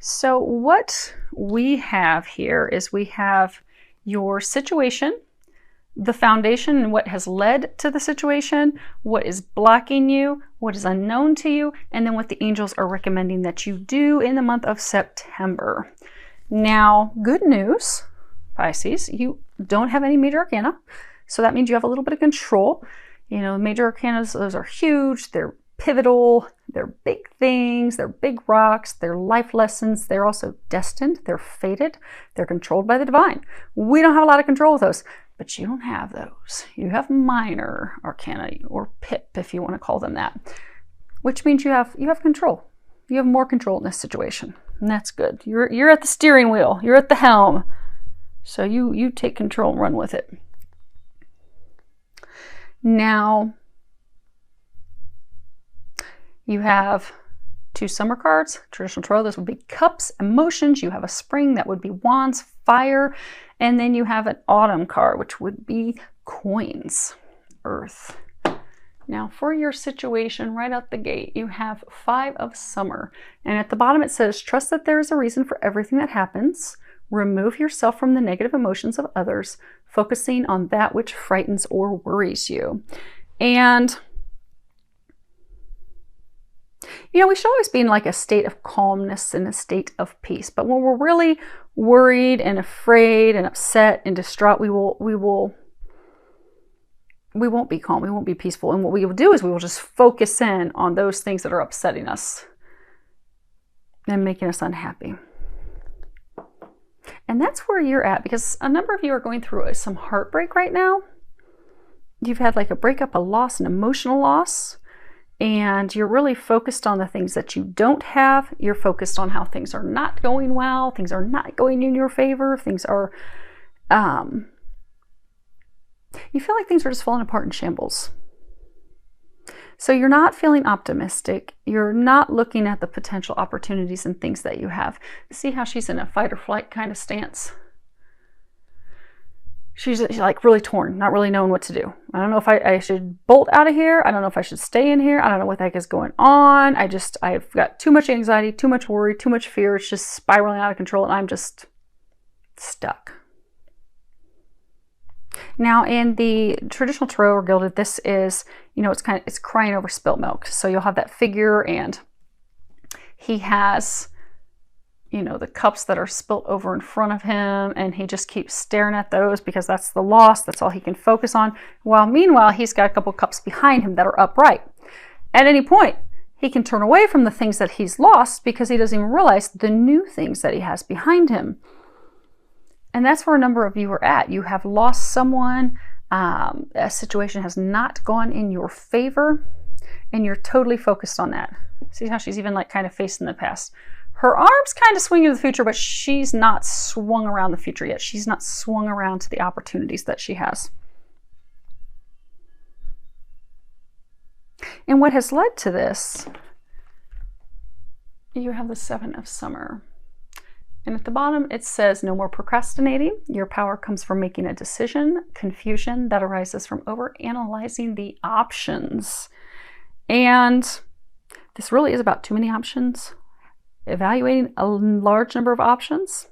So what we have here is we have your situation, the foundation and what has led to the situation, what is blocking you, what is unknown to you, and then what the angels are recommending that you do in the month of September. Now, good news, Pisces, you don't have any major arcana, so that means you have a little bit of control. You know, major arcana, those are huge, they're pivotal, they're big things, they're big rocks, they're life lessons, they're also destined, they're fated, they're controlled by the divine. We don't have a lot of control with those, but you don't have those. You have minor arcana, or PIP if you want to call them that, which means you have control. You have more control in this situation, and that's good. You're at the steering wheel, you're at the helm, so you take control and run with it. Now, you have 2 summer cards, traditional tarot. Those would be cups, emotions. You have a spring, that would be wands, fire. And then you have an autumn card, which would be coins, earth. Now for your situation right out the gate, you have 5 of summer. And at the bottom it says, trust that there is a reason for everything that happens. Remove yourself from the negative emotions of others, focusing on that which frightens or worries you. And you know, we should always be in like a state of calmness and a state of peace. But when we're really worried and afraid and upset and distraught, we won't be calm. We won't be peaceful. And what we will do is we will just focus in on those things that are upsetting us and making us unhappy. And that's where you're at, because a number of you are going through some heartbreak right now. You've had like a breakup, a loss, an emotional loss. And you're really focused on the things that you don't have. You're focused on how things are not going well. Things are not going in your favor. Things are, you feel like things are just falling apart in shambles. So you're not feeling optimistic. You're not looking at the potential opportunities and things that you have. See how she's in a fight or flight kind of stance? She's like really torn, not really knowing what to do. I don't know if I should bolt out of here. I don't know if I should stay in here. I don't know what the heck is going on. I've got too much anxiety, too much worry, too much fear. It's just spiraling out of control and I'm just stuck. Now in the traditional tarot or gilded, this is, you know, it's crying over spilt milk. So you'll have that figure and he has, you know, the cups that are spilt over in front of him, and he just keeps staring at those because that's the loss. That's all he can focus on. While meanwhile, he's got a couple cups behind him that are upright. At any point, he can turn away from the things that he's lost because he doesn't even realize the new things that he has behind him. And that's where a number of you are at. You have lost someone. A situation has not gone in your favor, and you're totally focused on that. See how she's even like kind of facing the past. Her arm's kind of swinging to the future, but she's not swung around the future yet. She's not swung around to the opportunities that she has. And what has led to this, you have the 7 of summer. And at the bottom, it says, no more procrastinating. Your power comes from making a decision. Confusion that arises from overanalyzing the options. And this really is about too many options. Evaluating a large number of options.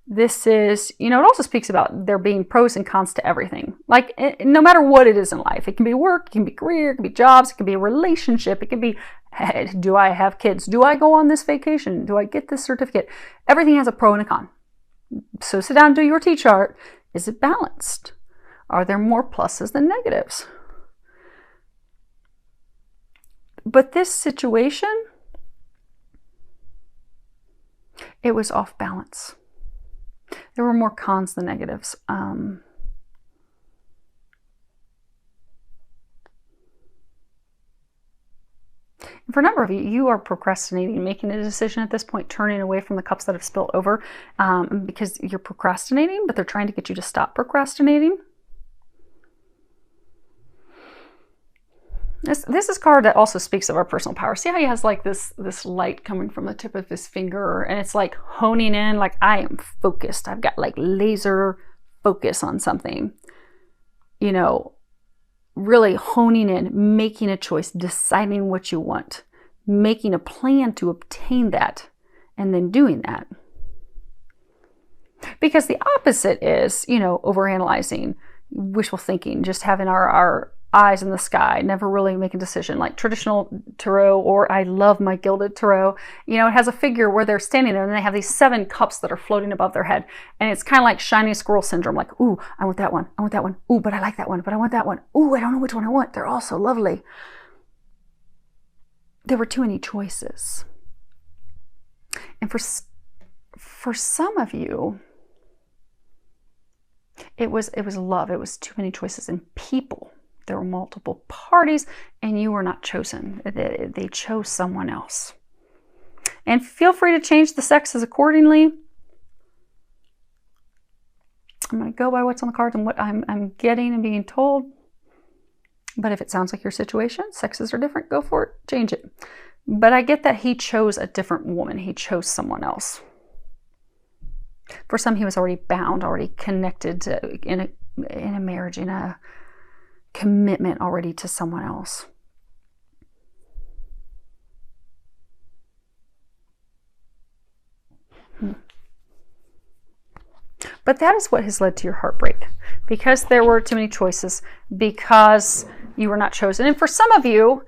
This is, you know, it also speaks about there being pros and cons to everything. Like, no matter what it is in life, it can be work, it can be career, it can be jobs, it can be a relationship, it can be, hey, do I have kids? Do I go on this vacation? Do I get this certificate? Everything has a pro and a con. So sit down and do your T-chart. Is it balanced? Are there more pluses than negatives? But this situation, it was off balance. There were more cons than negatives. For a number of you, you are procrastinating, making a decision at this point, turning away from the cups that have spilled over because you're procrastinating, but they're trying to get you to stop procrastinating. This is a card that also speaks of our personal power. See how he has like this light coming from the tip of his finger, and it's like honing in, like I am focused. I've got like laser focus on something, you know, really honing in, making a choice, deciding what you want, making a plan to obtain that, and then doing that. Because the opposite is, overanalyzing, wishful thinking, just having our eyes in the sky, never really make a decision. Like traditional tarot, or I love my gilded tarot, it has a figure where they're standing there and they have these 7 cups that are floating above their head. And it's kind of like shiny squirrel syndrome. Like, ooh, I want that one. I want that one. Ooh, but I like that one, but I want that one. Ooh, I don't know which one I want. They're all so lovely. There were too many choices. And for some of you, it was love. It was too many choices in people. There were multiple parties, and you were not chosen. They chose someone else. And feel free to change the sexes accordingly. I'm going to go by what's on the cards and what I'm getting and being told. But if it sounds like your situation, sexes are different, go for it, change it. But I get that he chose a different woman. He chose someone else. For some, he was already bound, already connected in a marriage, in a commitment already to someone else. But that is what has led to your heartbreak, because there were too many choices, because you were not chosen. And for some of you,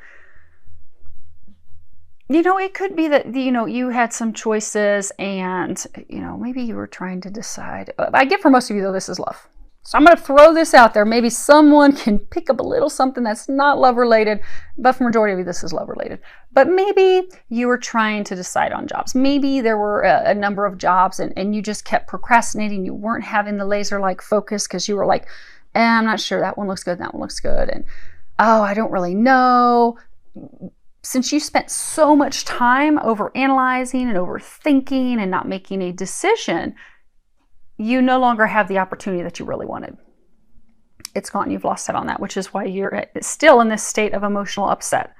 it could be that, you had some choices and, maybe you were trying to decide. I get for most of you, though, this is love. So I'm going to throw this out there. Maybe someone can pick up a little something that's not love related, but for majority of you, this is love related. But maybe you were trying to decide on jobs. Maybe there were a number of jobs and you just kept procrastinating. You weren't having the laser-like focus because you were like, I'm not sure, that one looks good, that one looks good. And, I don't really know. Since you spent so much time over analyzing and overthinking and not making a decision, you no longer have the opportunity that you really wanted. It's gone. You've lost out on that, which is why you're still in this state of emotional upset.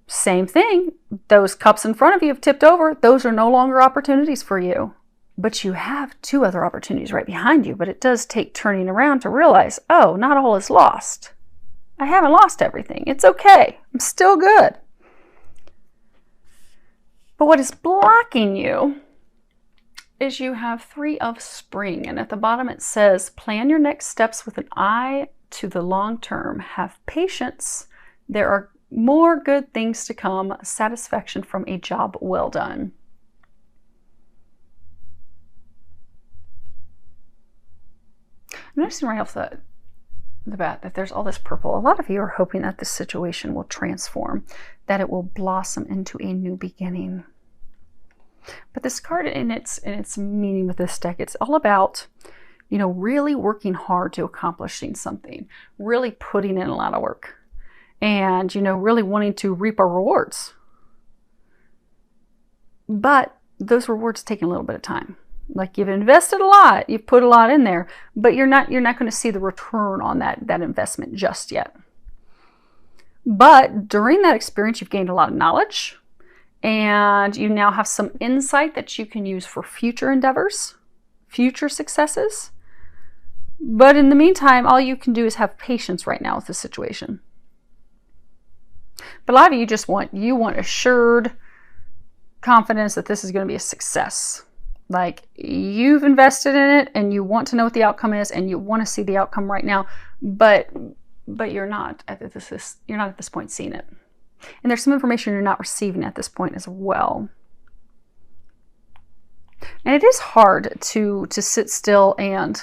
Same thing. Those cups in front of you have tipped over. Those are no longer opportunities for you. But you have 2 other opportunities right behind you. But it does take turning around to realize, not all is lost. I haven't lost everything. It's okay. I'm still good. But what is blocking you is you have 3 of spring. And at the bottom it says, plan your next steps with an eye to the long term. Have patience. There are more good things to come. Satisfaction from a job well done. I'm noticing right off the bat that there's all this purple. A lot of you are hoping that this situation will transform, that it will blossom into a new beginning. But this card in its meaning with this deck, it's all about, really working hard to accomplishing something, really putting in a lot of work, and, really wanting to reap our rewards. But those rewards take a little bit of time. Like, you've invested a lot, you've put a lot in there, but you're not going to see the return on that investment just yet. But during that experience, you've gained a lot of knowledge, and you now have some insight that you can use for future endeavors, future successes. But in the meantime, all you can do is have patience right now with the situation. But a lot of you want assured confidence that this is going to be a success. Like, you've invested in it and you want to know what the outcome is and you want to see the outcome right now, but you're not at this point seeing it. And there's some information you're not receiving at this point as well. And it is hard to sit still and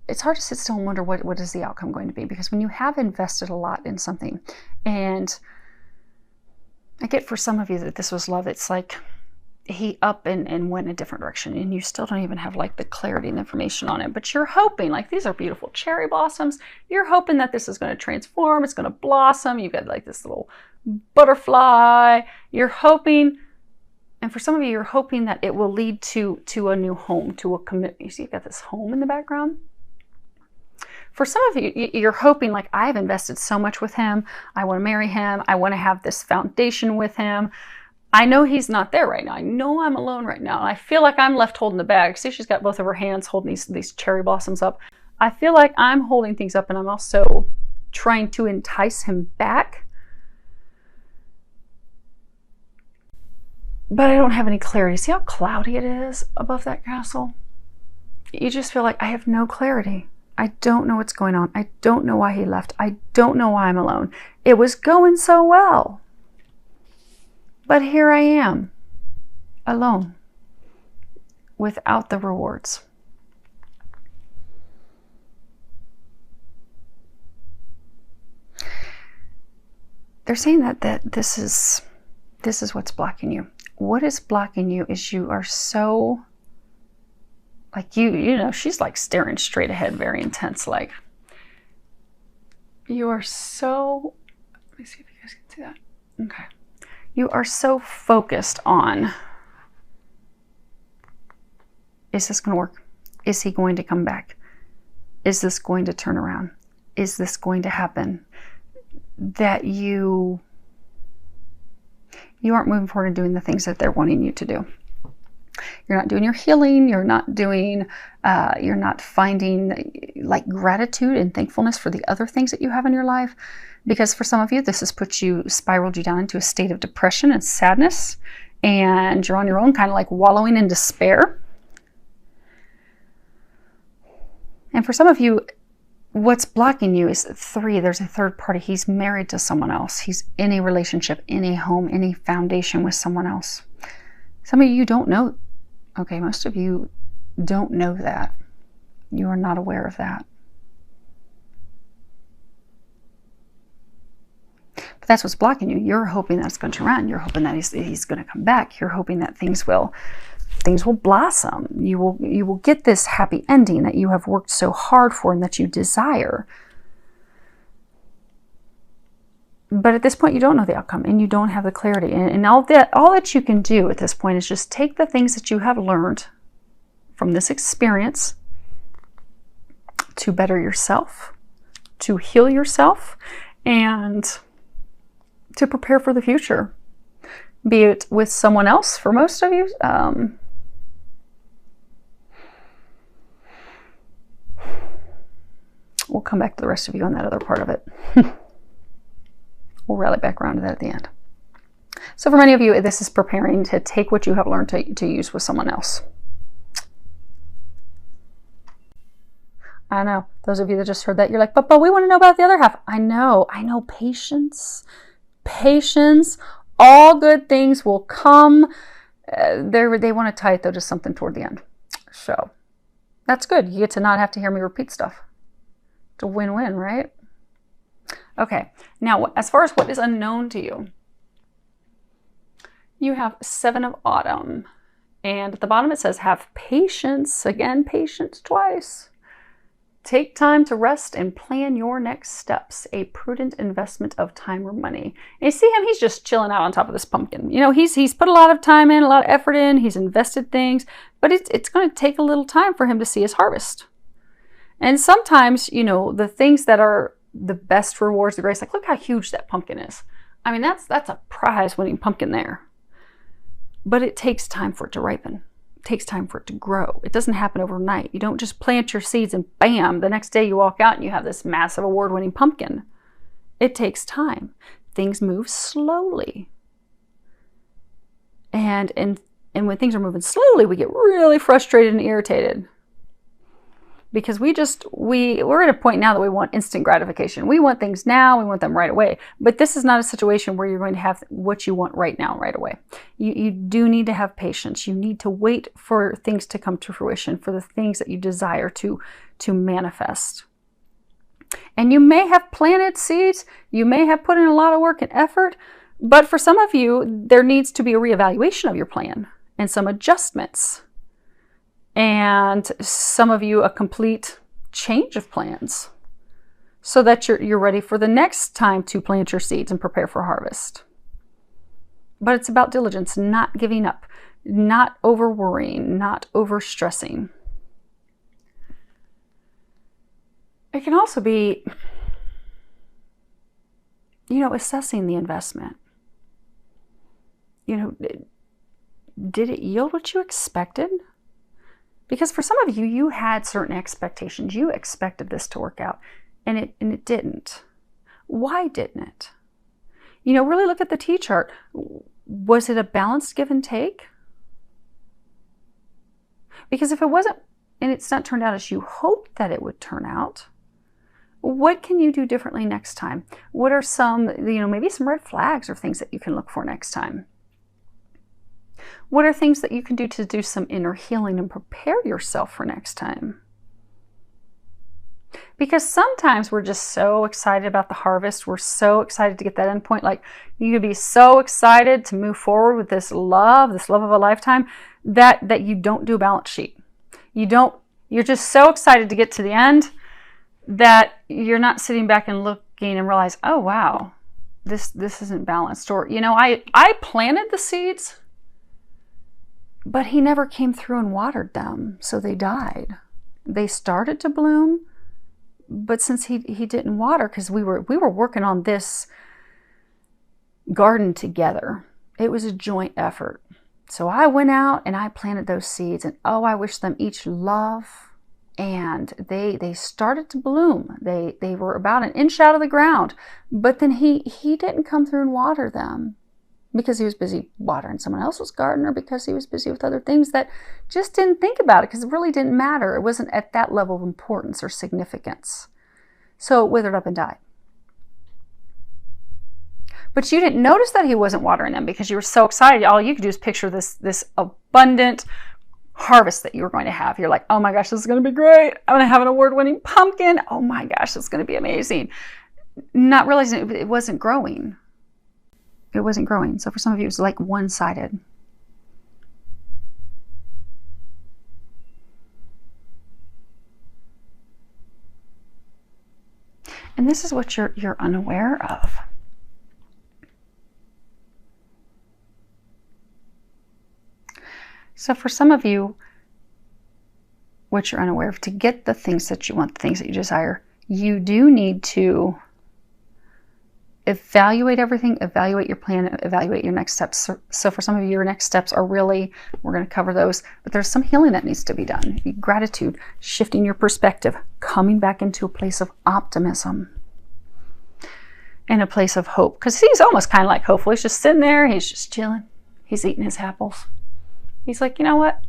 it's hard to sit still and wonder what is the outcome going to be, because when you have invested a lot in something, and I get for some of you that this was love, it's like he up and went in a different direction and you still don't even have like the clarity and information on it, but you're hoping, like, these are beautiful cherry blossoms, you're hoping that this is going to transform, it's going to blossom, you've got like this little butterfly, you're hoping, and for some of you, you're hoping that it will lead to a new home, to a commitment. You see, you've got this home in the background. For some of you, you're hoping, like, I've invested so much with him. I want to marry him. I want to have this foundation with him. I know he's not there right now. I know I'm alone right now. And I feel like I'm left holding the bag. See, she's got both of her hands holding these cherry blossoms up. I feel like I'm holding things up, and I'm also trying to entice him back. But I don't have any clarity. See how cloudy it is above that castle? You just feel like I have no clarity. I don't know what's going on. I don't know why he left. I don't know why I'm alone. It was going so well. But here I am, alone, without the rewards. They're saying that this is what's blocking you. What is blocking you is you are so, like, you know, she's like staring straight ahead, very intense. Like, you are so, let me see if you guys can see that. Okay. You are so focused on, is this going to work? Is he going to come back? Is this going to turn around? Is this going to happen? That you aren't moving forward and doing the things that they're wanting you to do. You're not doing your healing. You're not doing, you're not finding like gratitude and thankfulness for the other things that you have in your life. Because for some of you, this has spiraled you down into a state of depression and sadness. And you're on your own, kind of like wallowing in despair. And for some of you, what's blocking you is there's a third party. He's married to someone else. He's in a relationship, in a home, in a foundation with someone else. Some of you don't know. Okay, most of you don't know that. You are not aware of that. But that's what's blocking you. You're hoping that's going to turn around. You're hoping that he's going to come back. You're hoping that things will blossom. You will get this happy ending that you have worked so hard for and that you desire. But at this point, you don't know the outcome and you don't have the clarity. And all that you can do at this point is just take the things that you have learned from this experience to better yourself, to heal yourself, and to prepare for the future. Be it with someone else for most of you. We'll come back to the rest of you on that other part of it. We'll rally back around to that at the end. So for many of you, this is preparing to take what you have learned to use with someone else. I know. Those of you that just heard that, you're like, but we want to know about the other half. I know. Patience. Patience. All good things will come. They want to tie it, though, to something toward the end. So that's good. You get to not have to hear me repeat stuff. It's a win-win, right? Okay. Now, as far as what is unknown to you, you have 7 of Autumn. And at the bottom it says, have patience. Again, patience twice. Take time to rest and plan your next steps. A prudent investment of time or money. And you see him, he's just chilling out on top of this pumpkin. You know, he's put a lot of time in, a lot of effort in. He's invested things. But it's going to take a little time for him to see his harvest. And sometimes, you know, the things that are the best rewards, the greatest, like look how huge that pumpkin is. I mean, that's a prize-winning pumpkin there. But it takes time for it to ripen. It takes time for it to grow. It doesn't happen overnight. You don't just plant your seeds and bam, the next day you walk out and you have this massive award-winning pumpkin. It takes time. Things move slowly. And when things are moving slowly, we get really frustrated and irritated. Because we're at a point now that we want instant gratification. We want things now, we want them right away. But this is not a situation where you're going to have what you want right now, right away. You do need to have patience. You need to wait for things to come to fruition, for the things that you desire to manifest. And you may have planted seeds, you may have put in a lot of work and effort, but for some of you, there needs to be a reevaluation of your plan and some adjustments. And some of you, a complete change of plans so that you're ready for the next time to plant your seeds and prepare for harvest. But it's about diligence, not giving up, not over worrying, not over stressing. It can also be, you know, assessing the investment. You know, did it yield what you expected? Because for some of you, you had certain expectations. You expected this to work out, and it didn't. Why didn't it? You know, really look at the T-chart. Was it a balanced give and take? Because if it wasn't, and it's not turned out as you hoped that it would turn out, what can you do differently next time? What are some, maybe some red flags or things that you can look for next time? What are things that you can do to do some inner healing and prepare yourself for next time? Because sometimes we're just so excited about the harvest. We're so excited to get that end point. Like, you could be so excited to move forward with this love of a lifetime, that you don't do a balance sheet. You're just so excited to get to the end that you're not sitting back and looking and realize, oh wow, this isn't balanced. Or, I planted the seeds, but he never came through and watered them, so they died. They started to bloom, but since he didn't water, because we were working on this garden together, it was a joint effort. So I went out and I planted those seeds, and I wish them each love, and they started to bloom. They were about an inch out of the ground, but then he didn't come through and water them because he was busy watering someone else's garden, or because he was busy with other things that just didn't think about it, because it really didn't matter. It wasn't at that level of importance or significance. So it withered up and died. But you didn't notice that he wasn't watering them because you were so excited. All you could do is picture this abundant harvest that you were going to have. You're like, oh my gosh, this is going to be great. I'm going to have an award-winning pumpkin. Oh my gosh, it's going to be amazing. Not realizing it wasn't growing. It wasn't growing. So for some of you, it was like one-sided. And this is what you're unaware of. So for some of you, what you're unaware of, to get the things that you want, the things that you desire, you do need to evaluate everything, evaluate your plan, evaluate your next steps. So for some of you, your next steps are really, we're going to cover those, but there's some healing that needs to be done. Gratitude, shifting your perspective, coming back into a place of optimism and a place of hope. Because he's almost kind of like hopeful. He's just sitting there, he's just chilling, he's eating his apples. He's like, you know what?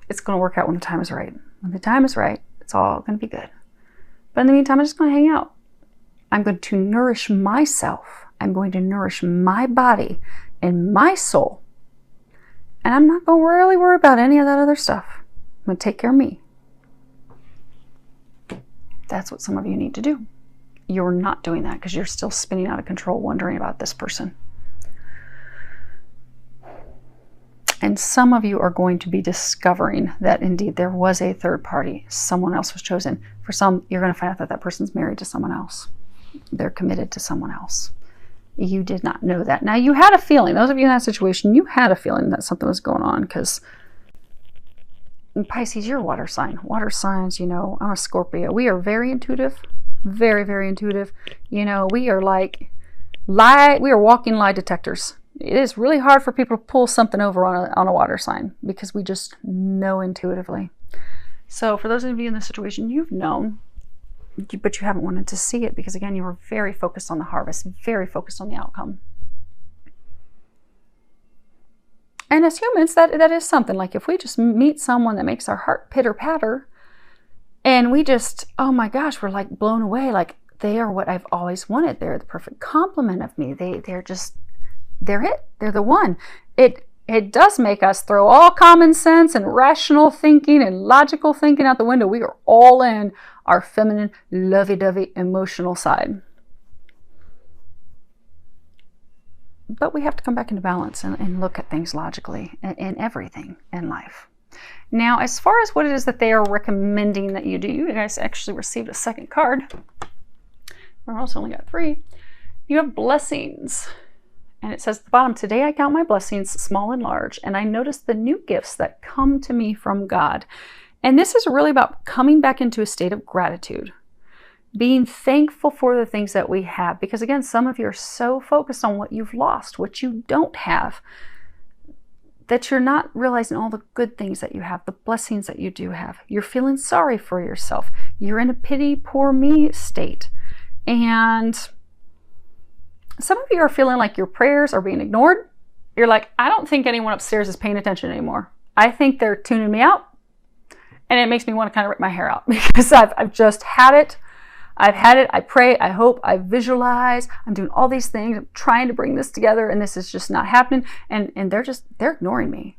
It's going to work out when the time is right. When the time is right, it's all going to be good. But in the meantime, I'm just going to hang out. I'm going to nourish myself. I'm going to nourish my body and my soul. And I'm not going to really worry about any of that other stuff. I'm going to take care of me. That's what some of you need to do. You're not doing that because you're still spinning out of control, wondering about this person. And some of you are going to be discovering that indeed there was a third party. Someone else was chosen. For some, you're going to find out that that person's married to someone else. They're committed to someone else. You did not know that. Now, you had a feeling. Those of you in that situation, you had a feeling that something was going on, because in Pisces, you're a water sign. Water signs, I'm a Scorpio. We are very intuitive. Very, very intuitive. We are like we are walking lie detectors. It is really hard for people to pull something over on a water sign, because we just know intuitively. So for those of you in this situation, you've known, but you haven't wanted to see it, because again, you were very focused on the harvest, very focused on the outcome. And as humans, that is something. Like, if we just meet someone that makes our heart pitter patter, and we just, oh my gosh, we're like blown away. Like, they are what I've always wanted. They're the perfect complement of me. They're it. They're the one. It does make us throw all common sense and rational thinking and logical thinking out the window. We are all in our feminine, lovey-dovey, emotional side. But we have to come back into balance and look at things logically in everything in life. Now, as far as what it is that they are recommending that you do, you guys actually received a second card. We also only got 3. You have blessings. And it says at the bottom, today I count my blessings, small and large, and I notice the new gifts that come to me from God. And this is really about coming back into a state of gratitude, being thankful for the things that we have. Because again, some of you are so focused on what you've lost, what you don't have, that you're not realizing all the good things that you have, the blessings that you do have. You're feeling sorry for yourself. You're in a pity, poor me state. And Some of you are feeling like your prayers are being ignored. You're like, I don't think anyone upstairs is paying attention anymore. I think they're tuning me out. And it makes me want to kind of rip my hair out because I've just had it. I've had it. I pray, I hope, I visualize. I'm doing all these things. I'm trying to bring this together and this is just not happening. And they're ignoring me.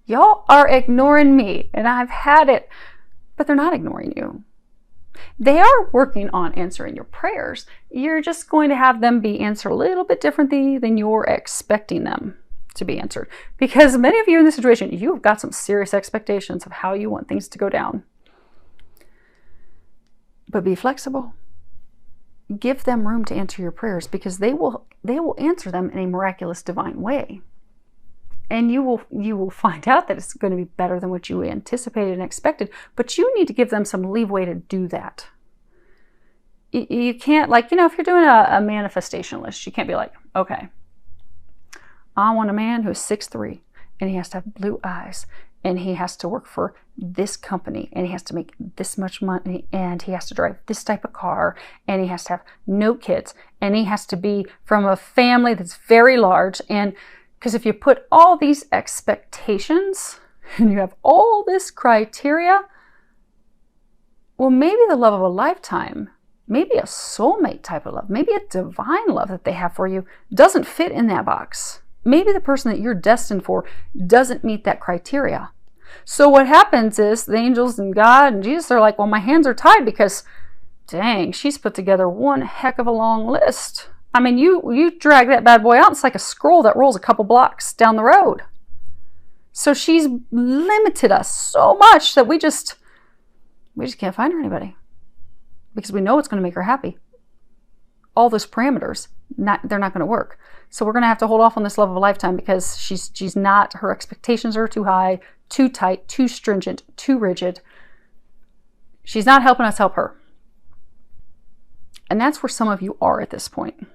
Y'all are ignoring me and I've had it, but they're not ignoring you. They are working on answering your prayers. You're just going to have them be answered a little bit differently than you're expecting them to be answered. Because many of you in this situation, you've got some serious expectations of how you want things to go down. But be flexible. Give them room to answer your prayers because they will answer them in a miraculous divine way. And you will find out that it's going to be better than what you anticipated and expected, but you need to give them some leeway to do that. You can't, like, if you're doing a manifestation list, you can't be like, okay, I want a man who's 6'3", and he has to have blue eyes, and he has to work for this company, and he has to make this much money, and he has to drive this type of car, and he has to have no kids, and he has to be from a family that's very large. And because if you put all these expectations and you have all this criteria, well, maybe the love of a lifetime, maybe a soulmate type of love, maybe a divine love that they have for you doesn't fit in that box. Maybe the person that you're destined for doesn't meet that criteria. So what happens is the angels and God and Jesus are like, well, my hands are tied because, dang, she's put together one heck of a long list. I mean, you drag that bad boy out, it's like a scroll that rolls a couple blocks down the road. So she's limited us so much that we just can't find her anybody because we know it's going to make her happy. All those parameters, they're not going to work. So we're going to have to hold off on this love of a lifetime because she's not, her expectations are too high, too tight, too stringent, too rigid. She's not helping us help her. And that's where some of you are at this point.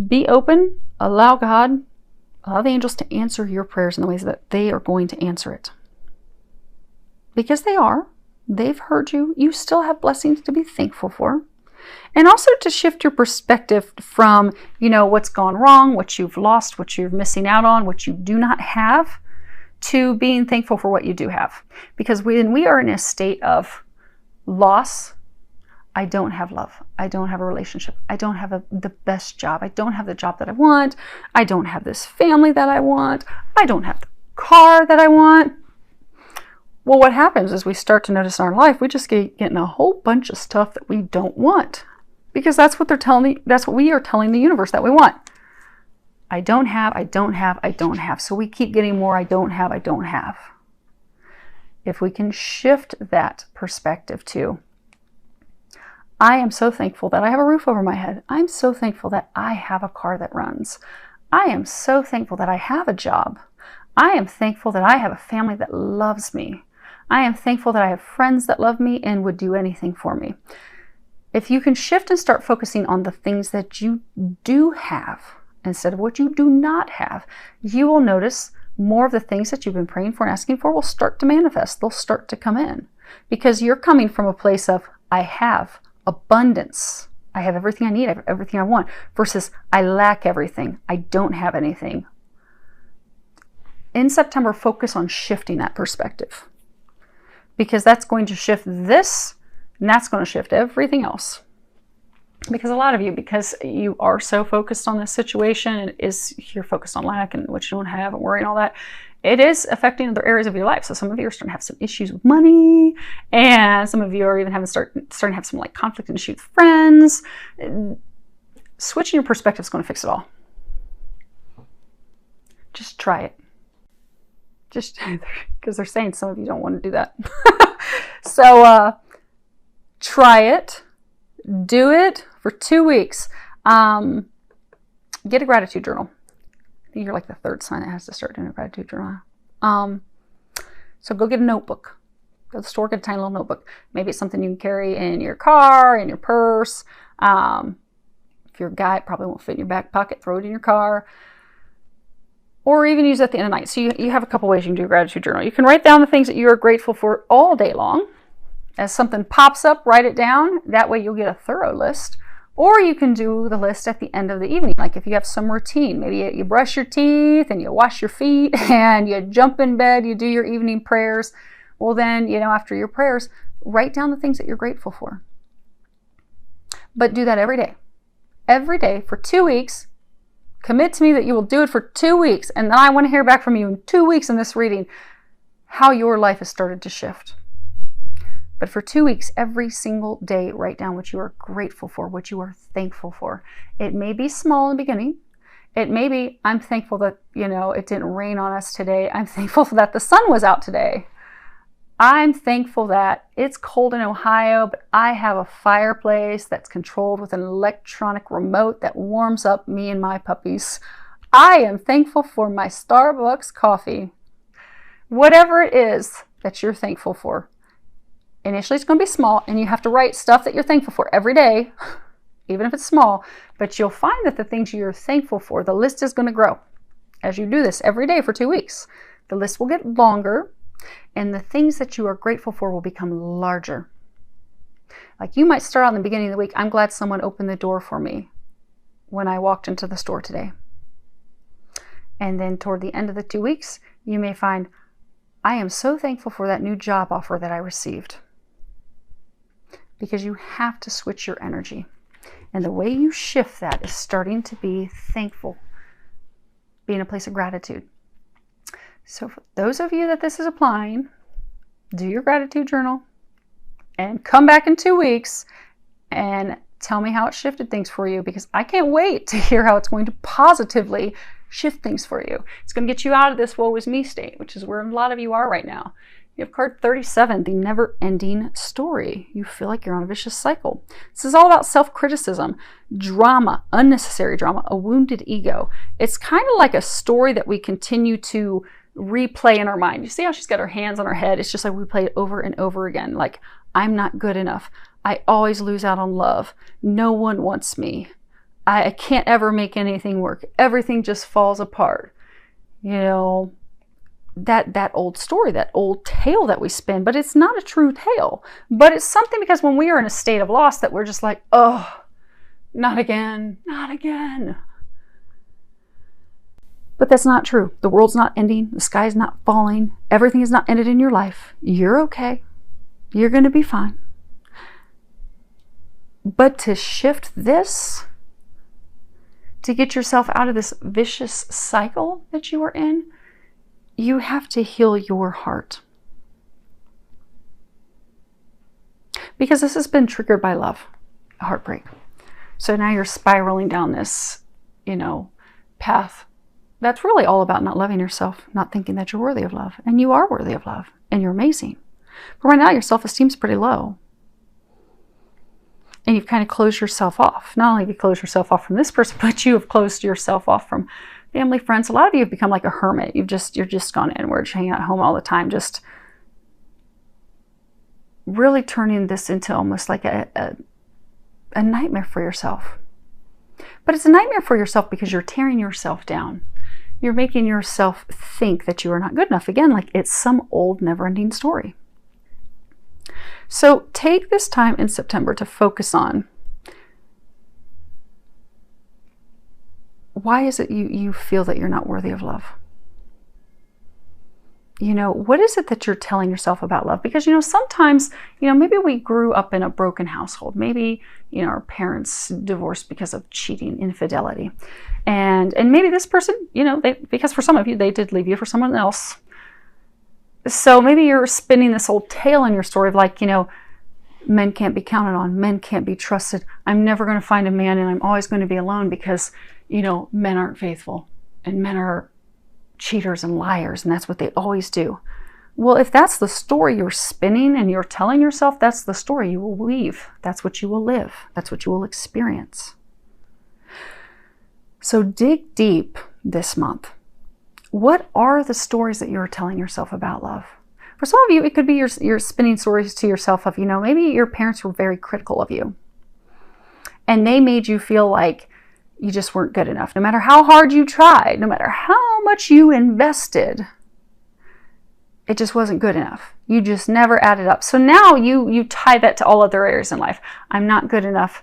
Be open, allow God, allow the angels to answer your prayers in the ways that they are going to answer it. Because they've heard you, you still have blessings to be thankful for. And also to shift your perspective from, what's gone wrong, what you've lost, what you're missing out on, what you do not have, to being thankful for what you do have. Because when we are in a state of loss, I don't have love. I don't have a relationship. I don't have the best job. I don't have the job that I want. I don't have this family that I want. I don't have the car that I want. Well, what happens is we start to notice in our life, we just getting a whole bunch of stuff that we don't want. Because that's what that's what we are telling the universe that we want. I don't have, I don't have, I don't have. So we keep getting more I don't have, I don't have. If we can shift that perspective to, I am so thankful that I have a roof over my head. I'm so thankful that I have a car that runs. I am so thankful that I have a job. I am thankful that I have a family that loves me. I am thankful that I have friends that love me and would do anything for me. If you can shift and start focusing on the things that you do have instead of what you do not have, you will notice more of the things that you've been praying for and asking for will start to manifest. They'll start to come in because you're coming from a place of, I have abundance. I have everything I need. I have everything I want versus I lack everything. I don't have anything. In September, focus on shifting that perspective because that's going to shift this and that's going to shift everything else. Because a lot of you, because you are so focused on this situation and you're focused on lack and what you don't have and worry and all that, it is affecting other areas of your life. So some of you are starting to have some issues with money, and some of you are even starting to have some conflict and issues with friends. Switching your perspective is going to fix it all. Just try it. Just because they're saying some of you don't want to do that. So try it. Do it for 2 weeks. Get a gratitude journal. I think you're like the third sign that has to start doing a gratitude journal. So go get a notebook. Go to the store, get a tiny little notebook. Maybe it's something you can carry in your car, in your purse. If you're a guy, it probably won't fit in your back pocket. Throw it in your car. Or even use it at the end of the night. So you have a couple ways you can do a gratitude journal. You can write down the things that you are grateful for all day long. As something pops up, write it down. That way you'll get a thorough list. Or you can do the list at the end of the evening. Like if you have some routine, maybe you brush your teeth and you wash your feet and you jump in bed, you do your evening prayers. Well then, after your prayers, write down the things that you're grateful for. But do that every day. Every day for 2 weeks. Commit to me that you will do it for 2 weeks. And then I want to hear back from you in 2 weeks in this reading how your life has started to shift. But for 2 weeks, every single day, write down what you are grateful for, what you are thankful for. It may be small in the beginning. It may be, I'm thankful that, it didn't rain on us today. I'm thankful that the sun was out today. I'm thankful that it's cold in Ohio, but I have a fireplace that's controlled with an electronic remote that warms up me and my puppies. I am thankful for my Starbucks coffee. Whatever it is that you're thankful for. Initially, it's going to be small, and you have to write stuff that you're thankful for every day, even if it's small. But you'll find that the things you're thankful for, the list is going to grow. As you do this every day for 2 weeks, the list will get longer, and the things that you are grateful for will become larger. Like you might start out in the beginning of the week, I'm glad someone opened the door for me when I walked into the store today. And then toward the end of the 2 weeks, you may find, I am so thankful for that new job offer that I received. Because you have to switch your energy. And the way you shift that is starting to be thankful. Be in a place of gratitude. So for those of you that this is applying, do your gratitude journal and come back in 2 weeks and tell me how it shifted things for you, because I can't wait to hear how it's going to positively shift things for you. It's going to get you out of this woe is me state, which is where a lot of you are right now. You have card 37, the never-ending story. You feel like you're on a vicious cycle. This is all about self-criticism, drama, unnecessary drama, a wounded ego. It's kind of like a story that we continue to replay in our mind. You see how she's got her hands on her head? It's just like we play it over and over again. Like, I'm not good enough. I always lose out on love. No one wants me. I can't ever make anything work. Everything just falls apart. That old story, that old tale that we spin, but it's not a true tale. But it's something, because when we are in a state of loss that we're just like, oh, not again, not again. But that's not true. The world's not ending. The sky is not falling. Everything is not ended in your life. You're okay. You're going to be fine. But to shift this, to get yourself out of this vicious cycle that you are in, you have to heal your heart. Because this has been triggered by love, heartbreak. So now you're spiraling down this, path that's really all about not loving yourself, not thinking that you're worthy of love. And you are worthy of love, and you're amazing. But right now, your self-esteem is pretty low. And you've kind of closed yourself off. Not only have you closed yourself off from this person, but you have closed yourself off from family, friends. A lot of you have become like a hermit. You're just gone inward, hanging out at home all the time, just really turning this into almost like a nightmare for yourself. But it's a nightmare for yourself because you're tearing yourself down. You're making yourself think that you are not good enough. Again, like it's some old never-ending story. So take this time in September to focus on, why is it you feel that you're not worthy of love? What is it that you're telling yourself about love? Because, sometimes, maybe we grew up in a broken household. Maybe, our parents divorced because of cheating, infidelity. And maybe this person, because for some of you, they did leave you for someone else. So maybe you're spinning this old tale in your story of like, men can't be counted on. Men can't be trusted. I'm never going to find a man, and I'm always going to be alone because, men aren't faithful and men are cheaters and liars, and that's what they always do. Well, if that's the story you're spinning and you're telling yourself, that's the story you will weave. That's what you will live. That's what you will experience. So dig deep this month. What are the stories that you're telling yourself about love? For some of you, it could be you're spinning stories to yourself of, maybe your parents were very critical of you. And they made you feel like you just weren't good enough. No matter how hard you tried, no matter how much you invested, it just wasn't good enough. You just never added up. So now you tie that to all other areas in life. I'm not good enough.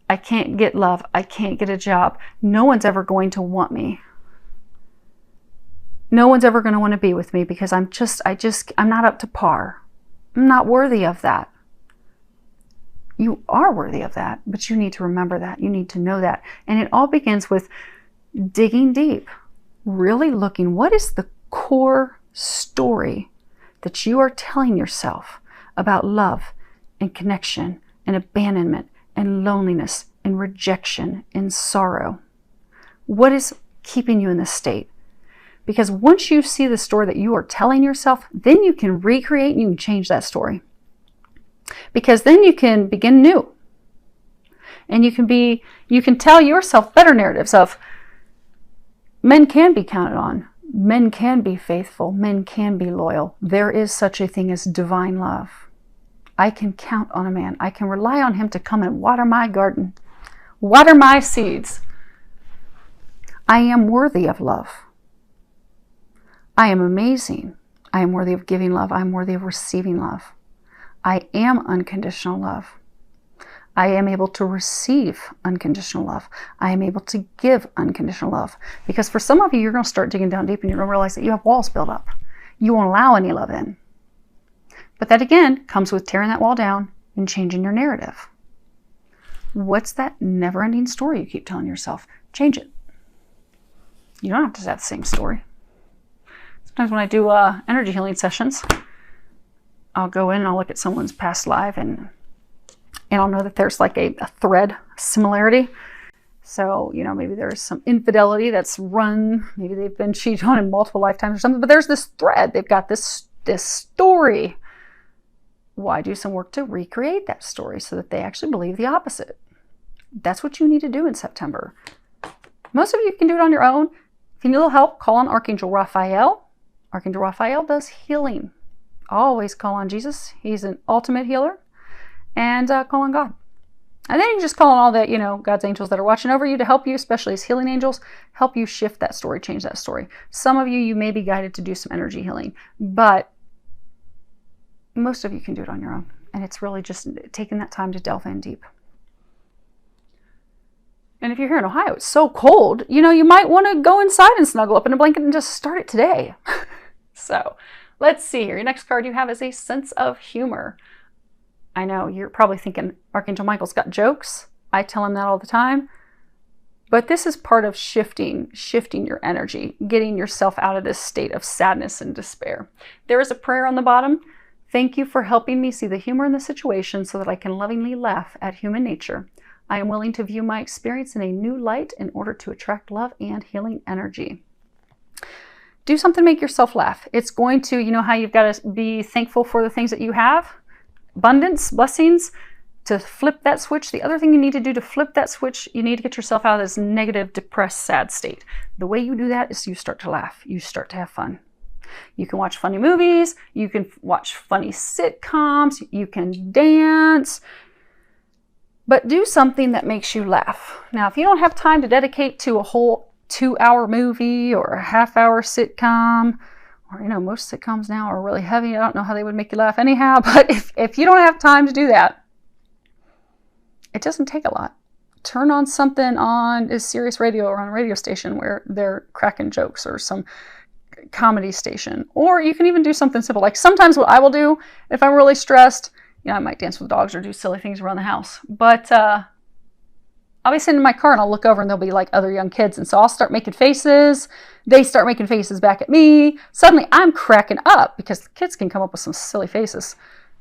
I can't get love. I can't get a job. No one's ever going to want me. No one's ever going to want to be with me because I'm not up to par. I'm not worthy of that. You are worthy of that, but you need to remember that. You need to know that. And it all begins with digging deep, really looking, what is the core story that you are telling yourself about love and connection and abandonment and loneliness and rejection and sorrow? What is keeping you in this state? Because once you see the story that you are telling yourself, then you can recreate and you can change that story. Because then you can begin new. And you can tell yourself better narratives of men can be counted on. Men can be faithful. Men can be loyal. There is such a thing as divine love. I can count on a man. I can rely on him to come and water my garden, water my seeds. I am worthy of love. I am amazing. I am worthy of giving love. I am worthy of receiving love. I am unconditional love. I am able to receive unconditional love. I am able to give unconditional love. Because for some of you, you're going to start digging down deep and you're going to realize that you have walls built up. You won't allow any love in. But that again comes with tearing that wall down and changing your narrative. What's that never-ending story you keep telling yourself? Change it. You don't have to have the same story. Sometimes when I do energy healing sessions, I'll go in and I'll look at someone's past life and I'll know that there's like a thread similarity. So, maybe there's some infidelity that's run, maybe they've been cheated on in multiple lifetimes or something, but there's this thread. They've got this story. Why do some work to recreate that story so that they actually believe the opposite? That's what you need to do in September. Most of you can do it on your own. If you need a little help, call on Archangel Raphael. Archangel Raphael does healing. Always call on Jesus. He's an ultimate healer. And call on God. And then you can just call on all the, God's angels that are watching over you to help you, especially as healing angels, help you shift that story, change that story. Some of you may be guided to do some energy healing, but most of you can do it on your own. And it's really just taking that time to delve in deep. And if you're here in Ohio, it's so cold, you might want to go inside and snuggle up in a blanket and just start it today. So let's see here. Your next card you have is a sense of humor. I know you're probably thinking Archangel Michael's got jokes. I tell him that all the time. But this is part of shifting your energy, getting yourself out of this state of sadness and despair. There is a prayer on the bottom. Thank you for helping me see the humor in the situation so that I can lovingly laugh at human nature. I am willing to view my experience in a new light in order to attract love and healing energy. Do something to make yourself laugh. It's going to, how you've got to be thankful for the things that you have. Abundance, blessings, to flip that switch. The other thing you need to do to flip that switch, you need to get yourself out of this negative, depressed, sad state. The way you do that is you start to laugh. You start to have fun. You can watch funny movies. You can watch funny sitcoms. You can dance. But do something that makes you laugh. Now, if you don't have time to dedicate to a whole 2-hour movie or a half-hour sitcom, or, most sitcoms now are really heavy. I don't know how they would make you laugh anyhow, but if you don't have time to do that, it doesn't take a lot. Turn on something on a Sirius radio or on a radio station where they're cracking jokes, or some comedy station. Or you can even do something simple. Like sometimes what I will do if I'm really stressed, I might dance with dogs or do silly things around the house. But I'll be sitting in my car and I'll look over and there'll be like other young kids. And so I'll start making faces. They start making faces back at me. Suddenly I'm cracking up because the kids can come up with some silly faces.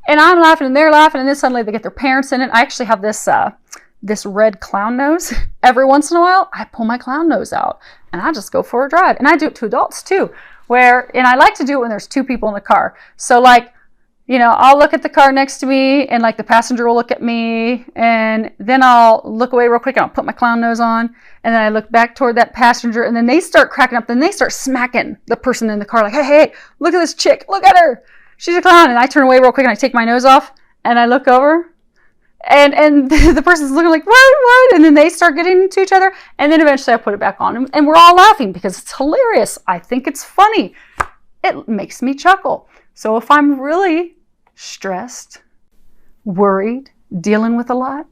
And I'm laughing and they're laughing. And then suddenly they get their parents in it. I actually have this red clown nose. Every once in a while, I pull my clown nose out and I just go for a drive. And I do it to adults too. And I like to do it when there's 2 people in the car. So I'll look at the car next to me and the passenger will look at me, and then I'll look away real quick and I'll put my clown nose on, and then I look back toward that passenger, and then they start cracking up. Then they start smacking the person in the car like, hey, look at this chick. Look at her. She's a clown. And I turn away real quick and I take my nose off and I look over and the person's looking like, what? And then they start getting into each other. And then eventually I put it back on and we're all laughing because it's hilarious. I think it's funny. It makes me chuckle. So if I'm really stressed, worried, dealing with a lot,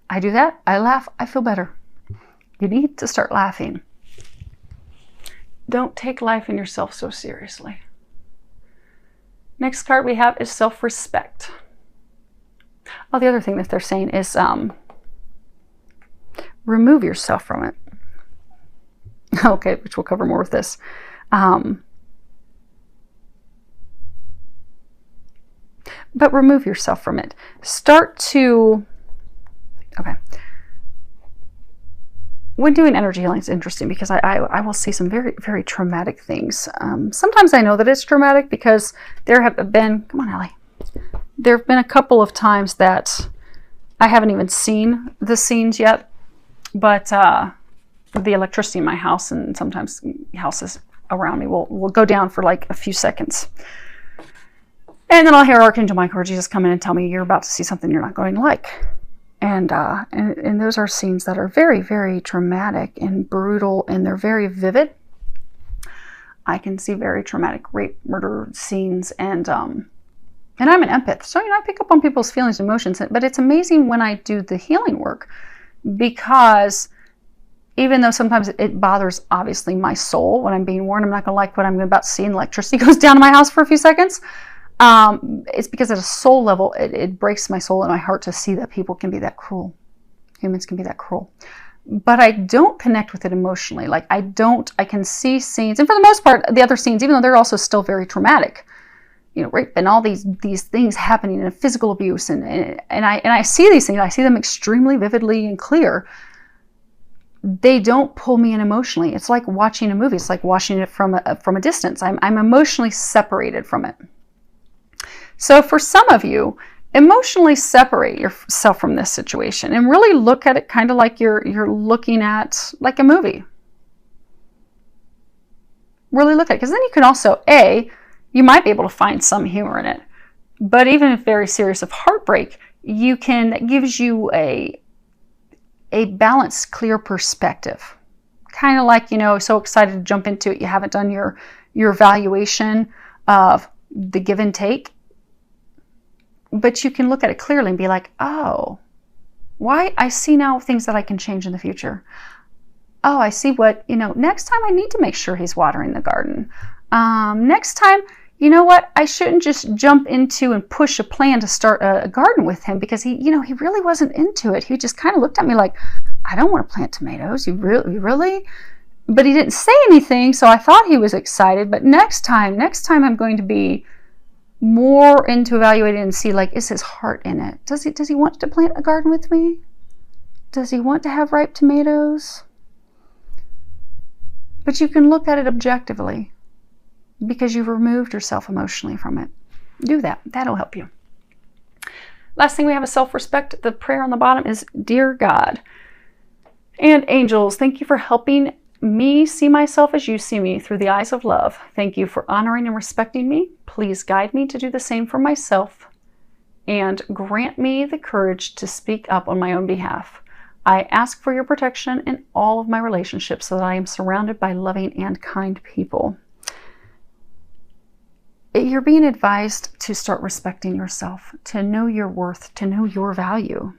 I do that. I laugh. I feel better. You need to start laughing. Don't take life and yourself so seriously. Next card we have is self-respect. Oh, the other thing that they're saying is remove yourself from it. Okay, which we'll cover more with this. But remove yourself from it. Start to, okay. When doing energy healing, it's interesting because I will see some very, very traumatic things. Sometimes I know that it's traumatic because there have been, come on, Ellie. There have been a couple of times that I haven't even seen the scenes yet, but the electricity in my house and sometimes houses around me will go down for like a few seconds. And then I'll hear Archangel Michael or Jesus come in and tell me you're about to see something you're not going to like. And those are scenes that are very, very traumatic and brutal, and they're very vivid. I can see very traumatic rape, murder scenes, and I'm an empath, so I pick up on people's feelings and emotions. But it's amazing when I do the healing work, because even though sometimes it bothers, obviously, my soul when I'm being warned I'm not going to like what I'm about to see, and electricity goes down in my house for a few seconds. It's because at a soul level, it breaks my soul and my heart to see that people can be that cruel. Humans can be that cruel. But I don't connect with it emotionally. Like I can see scenes, and for the most part, the other scenes, even though they're also still very traumatic, rape and all these things happening, and physical abuse, and I see these things, I see them extremely vividly and clear. They don't pull me in emotionally. It's like watching a movie. It's like watching it from a distance. I'm emotionally separated from it. So for some of you, emotionally separate yourself from this situation and really look at it kind of like you're looking at like a movie. Really look at it, because then you can also, you might be able to find some humor in it. But even if very serious of heartbreak, that gives you a balanced, clear perspective. Kind of like, so excited to jump into it, you haven't done your evaluation of the give and take. But you can look at it clearly and be like, oh, why? I see now things that I can change in the future. Oh, I see what, next time I need to make sure he's watering the garden. Next time, you know what? I shouldn't just jump into and push a plan to start a garden with him, because he really wasn't into it. He just kind of looked at me like, I don't want to plant tomatoes. You really? But he didn't say anything, so I thought he was excited. But next time I'm going to be more into evaluating and see, like, is his heart in it? Does he want to plant a garden with me? Does he want to have ripe tomatoes? But you can look at it objectively because you've removed yourself emotionally from it. Do that. That'll help you. Last thing we have is self-respect. The prayer on the bottom is, Dear God and angels, thank you for helping me see myself as you see me through the eyes of love. Thank you for honoring and respecting me. Please guide me to do the same for myself, and grant me the courage to speak up on my own behalf. I ask for your protection in all of my relationships so that I am surrounded by loving and kind people. You're being advised to start respecting yourself, to know your worth, to know your value.